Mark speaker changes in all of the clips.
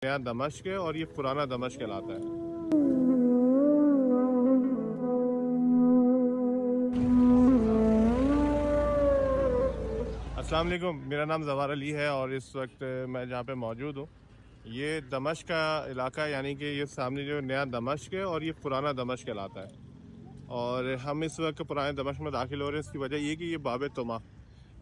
Speaker 1: नया दमश्क है और ये पुराना दमश्क कहलाता है। अस्सलाम वालेकुम, मेरा नाम जवार अली है और इस वक्त मैं जहाँ पे मौजूद हूँ ये दमश्क का इलाका है, यानी कि ये सामने जो नया दमश्क है और ये पुराना दमश्क कहलाता है। और हम इस वक्त पुराने दमश्क में दाखिल हो रहे हैं। इसकी वजह ये कि ये बाब तोमा,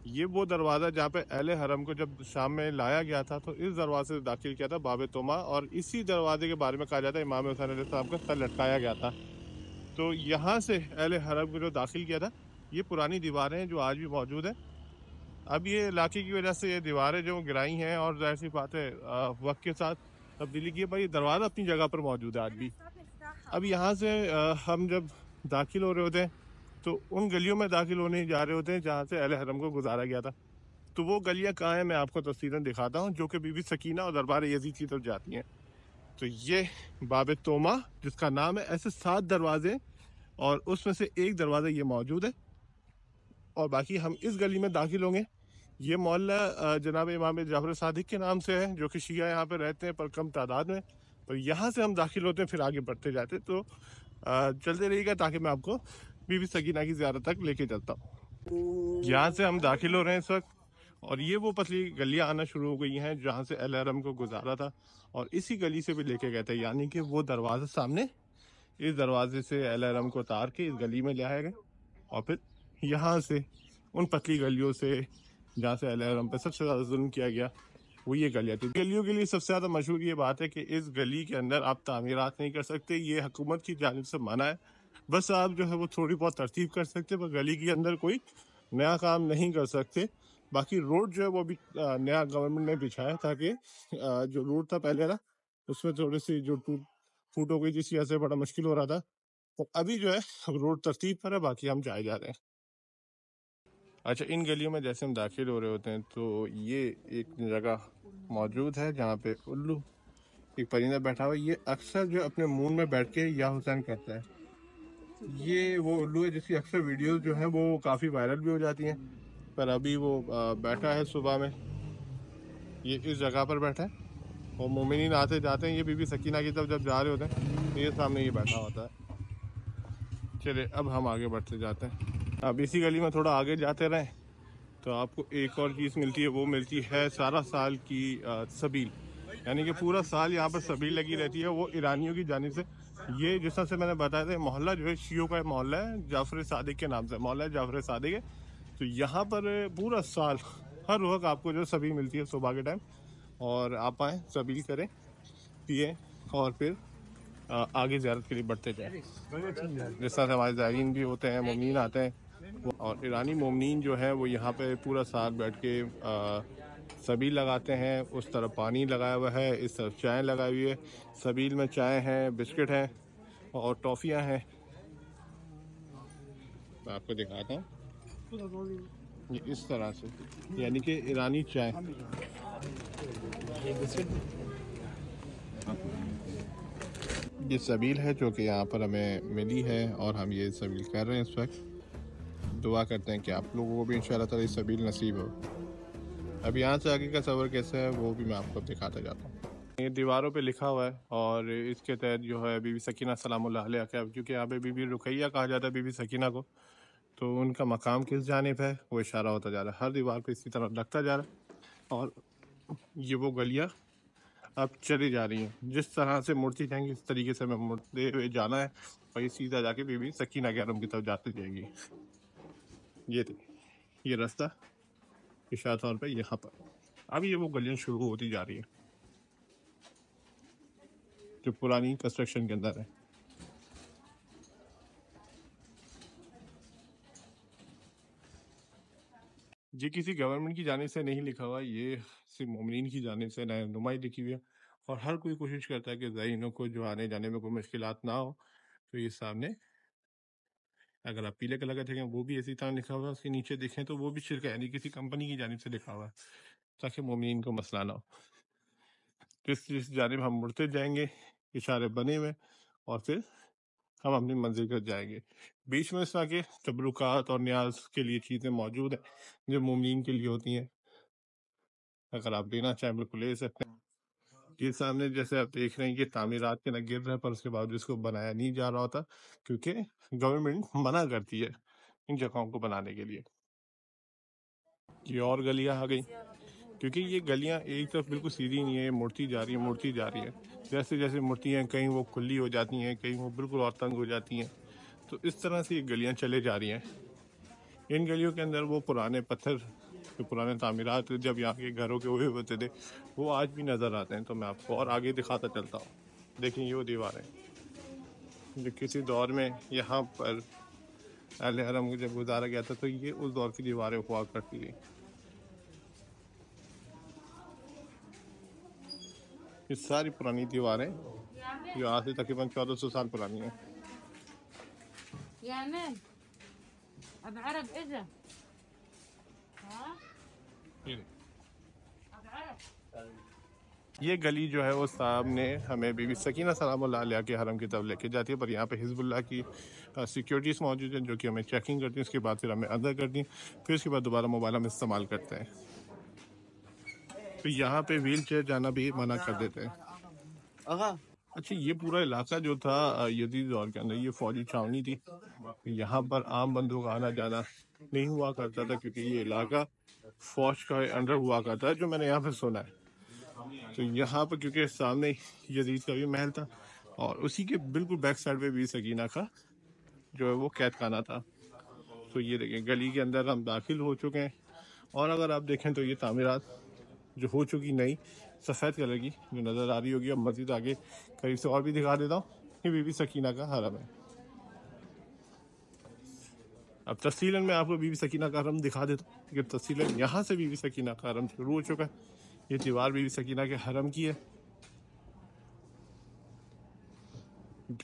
Speaker 1: ये वो दरवाज़ा जहाँ पे अहले हरम को जब शाम में लाया गया था तो इस दरवाजे से दाखिल किया था बाब तोमा, और इसी दरवाजे के बारे में कहा जाता है इमाम हुसैन अलैहिस्सलाम का सर लटकाया गया था। तो यहाँ से अहले हरम को जो दाखिल किया था, ये पुरानी दीवारें हैं जो आज भी मौजूद है। अब ये इलाके की वजह से ये दीवारें जो गिराई हैं और जाहिर सी बात है वक्त के साथ तब्दीली की है, पर ये दरवाज़ा अपनी जगह पर मौजूद है आज भी। अब यहाँ से हम जब दाखिल हो रहे होते हैं तो उन गलियों में दाखिल होने जा रहे होते हैं जहाँ से अहले हरम को गुजारा गया था। तो वो गलियाँ कहाँ हैं मैं आपको तफसीलन दिखाता हूँ, जो कि बीबी सकीना और दरबार यजीद की तरफ जाती हैं। तो ये बाब तोमा जिसका नाम है, ऐसे 7 दरवाजे और उसमें से एक दरवाज़ा ये मौजूद है और बाकी हम इस गली में दाखिल होंगे। ये मोहल्ला जनाब इमाम जाफर सादिक के नाम से है, जो कि शिया यहाँ पे रहते हैं पर कम तादाद में। तो यहाँ से हम दाखिल होते हैं, फिर आगे बढ़ते जाते हैं। तो चलते रहिएगा ताकि मैं आपको बीबी सकीना की ज़ियारत तक लेके चलता हूँ। यहाँ से हम दाखिल हो रहे हैं इस वक्त, और ये वो पतली गलियाँ आना शुरू हो गई हैं जहाँ से अहले हरम को गुजारा था, और इसी गली से भी लेके गए थे। यानी कि वो दरवाज़ा सामने, इस दरवाजे से अहले हरम को उतार के इस गली में ले आया गया, और फिर यहाँ से उन पतली गलियों से जहाँ से अहले हरम पे सबसे ज़्यादा जुल्म किया गया, वो ये गलियाँ थी। गलियों के लिए सबसे ज़्यादा मशहूर ये बात है कि इस गली के अंदर आप तामीरात नहीं कर सकते, ये हुकूमत की जानिब से मना है। बस आप जो है वो थोड़ी बहुत तरतीब कर सकते, पर गली के अंदर कोई नया काम नहीं कर सकते। बाकी रोड जो है वो भी नया गवर्नमेंट ने बिछाया, ताकि जो रोड था पहले ना, उसमें थोड़ी सी जो टूट फूट हो गई, जिसकी वजह से बड़ा मुश्किल हो रहा था। तो अभी जो है रोड तरतीब पर है, बाकी हम जाए जा रहे हैं। अच्छा, इन गलियों में जैसे हम दाखिल हो रहे होते हैं तो ये एक जगह मौजूद है जहाँ पे उल्लू, एक परिंदा बैठा हुआ है। ये अक्सर जो अपने मून में बैठ के या हुसैन कहता है। ये वो उल्लू है जिसकी अक्सर वीडियोस जो हैं वो काफ़ी वायरल भी हो जाती हैं, पर अभी वो बैठा है सुबह में, ये इस जगह पर बैठा है। और मोमिनीन आते जाते हैं, ये बीबी सकीना की तरफ जब जा रहे होते हैं तो ये सामने ये बैठा होता है। चलिए अब हम आगे बढ़ते जाते हैं। अब इसी गली में थोड़ा आगे जाते रहें तो आपको एक और चीज़ मिलती है, वो मिलती है सारा साल की सबील। यानी कि पूरा साल यहाँ पर सबील लगी रहती है, वो ईरानियों की जानिब से। ये जिस तरह से मैंने बताया था, मोहल्ला जो है शियों का मोहल्ला है, जाफर सादिक के नाम से मोहल्ला है, जाफर सादिक है। तो यहाँ पर पूरा साल हर वक्त आपको जो सबील मिलती है सुबह के टाइम, और आप आएँ सबील करें, पिए, और फिर आगे ज़ियारत के लिए बढ़ते जाएँ। जिस तरह से हमारे ज़ायरीन भी होते हैं, मोमिनीन आते हैं, और ईरानी मोमिनीन जो है वो यहाँ पे पूरा साल बैठ के सबील लगाते हैं। उस तरफ पानी लगाया हुआ है, इस तरफ चाय लगाई हुई है। सबील में चाय है, बिस्किट हैं और टॉफ़ियाँ हैं। मैं आपको दिखाता हूँ, ये इस तरह से, यानी कि ईरानी चाय। ये सबील है जो कि यहाँ पर हमें मिली है और हम ये सबील कर रहे हैं इस वक्त। दुआ करते हैं कि आप लोगों को भी इंशाअल्लाह ताला ये सबील नसीब हो। अब यहाँ से आगे का सफ़र कैसा है वो भी मैं आपको दिखाता जाता हूँ। ये दीवारों पे लिखा हुआ है, और इसके तहत जो है बीबी सकीना सलामुल्लाह अलैहा का, क्योंकि यहाँ पे बीबी रुकैया कहा जाता है बीबी सकीना को, तो उनका मकाम किस जानिब है वो इशारा होता जा रहा है। हर दीवार पे इसी तरह लगता जा रहा है, और ये वो गलियाँ अब चली जा रही हैं। जिस तरह से मुड़ती जाएंगी इस तरीके से हमें मुड़ते हुए जाना है, और ये सीधा जाके बीबी सकीना के हरम की तरफ जाती जाएगी। ये थी ये रास्ता इशारा तौर पर यहाँ पर। अब ये वो गलियाँ शुरू होती जा रही हैं जो पुरानी कंस्ट्रक्शन के अंदर है। ये किसी गवर्नमेंट की जानिब से नहीं लिखा हुआ, ये सिर्फ मोमिनीन की जानिब से रहनुमाई लिखी हुई है, और हर कोई कोशिश करता है कि ज़ायरीनों को जो आने जाने में कोई मुश्किलात ना हो। तो ये सामने अगर आप पीले कलर का देखें वो भी इसी तरह लिखा हुआ है, उसके नीचे देखें तो वो भी शिरका यानी किसी कंपनी की जानिब से लिखा हुआ है, ताकि मोमिनीन को मसला ना हो। जिस जिस जानिब हम मुड़ते जाएंगे इशारे बने हुए, और फिर हम अपनी मंजिल पर जाएंगे। बीच में इस तरह के तबरुकात और न्याज के लिए चीज़ें मौजूद हैं जो मोमिनीन के लिए होती हैं। अगर आप लेना चाहें बिल्कुल ले सकते हैं। ये सामने जैसे आप देख रहे हैं, ये तामीरात के न गिर रहा है, पर उसके बावजूद इसको बनाया नहीं जा रहा होता, क्योंकि गवर्नमेंट मना करती है इन जगहों को बनाने के लिए। ये और गलियां आ गई, क्योंकि ये गलियां एक तरफ बिल्कुल सीधी नहीं है, मुड़ती जा रही है, मुड़ती जा रही है। जैसे जैसे मुड़ती हैं, कहीं वो खुली हो जाती हैं, कहीं वो बिल्कुल और तंग हो जाती हैं। तो इस तरह से ये गलियां चले जा रही हैं। इन गलियों के अंदर वो पुराने पत्थर, जो पुराने तामीरात जब यहाँ के घरों के हुए होते थे, वो आज भी नज़र आते हैं। तो मैं आपको और आगे दिखाता चलता हूँ। देखिए ये वो दीवारें जो किसी दौर में यहाँ पर अहले हरम को जब गुजारा गया था, तो ये उस दौर की दीवारें हुआ करती थी। ये सारी पुरानी दीवारें जो आज से तकरीबन 1400 साल पुरानी हैं। ये गली जो है वो सामने हमें बीबी सकीना सलामुल्लाह अलैहा के हरम की तरफ लेके जाती है, पर यहाँ पे हिजबुल्लाह की सिक्योरिटीज़ मौजूद हैं, जो कि हमें चेकिंग करती हैं। उसके बाद फिर हमें अंदर करती हैं, फिर उसके बाद दोबारा मोबाइल हम इस्तेमाल करते हैं। तो यहाँ पे व्हील चेयर जाना भी मना कर देते हैं। अच्छा, ये पूरा इलाका जो था यजीद दौर के अंदर, ये फौजी छावनी थी। यहाँ पर आम बंदों का आना जाना नहीं हुआ करता था, क्योंकि ये इलाका फौज का अंडर हुआ करता है, जो मैंने यहाँ पे सुना है। तो यहाँ पर क्योंकि सामने यजीद का भी महल था, और उसी के बिल्कुल बैक साइड पे भी सकीना का जो है वो कैद खाना था। तो ये देखें, गली के अंदर हम दाखिल हो चुके हैं, और अगर आप देखें तो ये तामीरात जो हो चुकी नई सफ़ेद कलर की जो नज़र आ रही होगी। अब मस्जिद आगे करीब से और भी दिखा देता हूँ, ये बीबी सकीना का हरम है। अब तफसीलन मैं आपको बीबी सकीना का हरम दिखा देता हूँ, लेकिन तफसीलन यहाँ से बीबी सकीना का हरम शुरू हो चुका है। ये दीवार बीबी सकीना के हरम की है,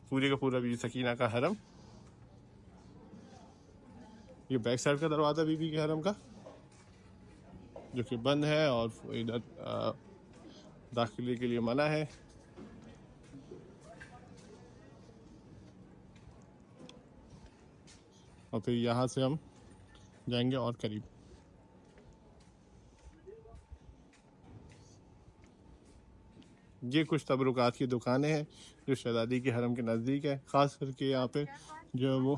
Speaker 1: पूरे का पूरा बीबी सकीना का हरम। ये बैक साइड का दरवाज़ा बीबी के हरम का, जो कि बंद है, और इधर दाखिले के लिए मना है। और फिर यहाँ से हम जाएंगे और करीब। ये कुछ तबरुकात की दुकानें हैं जो शहजादी के हरम के नज़दीक है। ख़ास करके यहाँ पे जो वो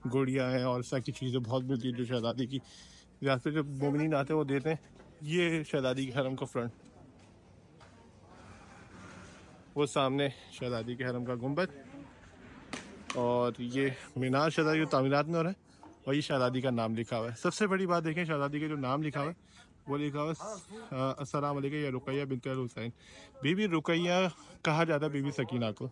Speaker 1: गुड़िया हैं और ऐसा की चीज़ें बहुत मिलती है, जो शहजादी की यहाँ पे जब मोमिनीन आते हैं वो देते हैं। ये शहजादी के हरम का फ्रंट, वो सामने शहजादी के हरम का गुंबद, और ये मीनार शहजादी जो तामीरात में हो रहा है, और ये शहजादी का नाम लिखा हुआ है। सबसे बड़ी बात देखें, शहजादी का जो नाम लिखा हुआ है वो लिखा हुआ है अस्सलाम वालेकुम या रुकैया बिन्त अल हुसैन। बीबी रुकैया कहा जाता है बीबी सकीना को।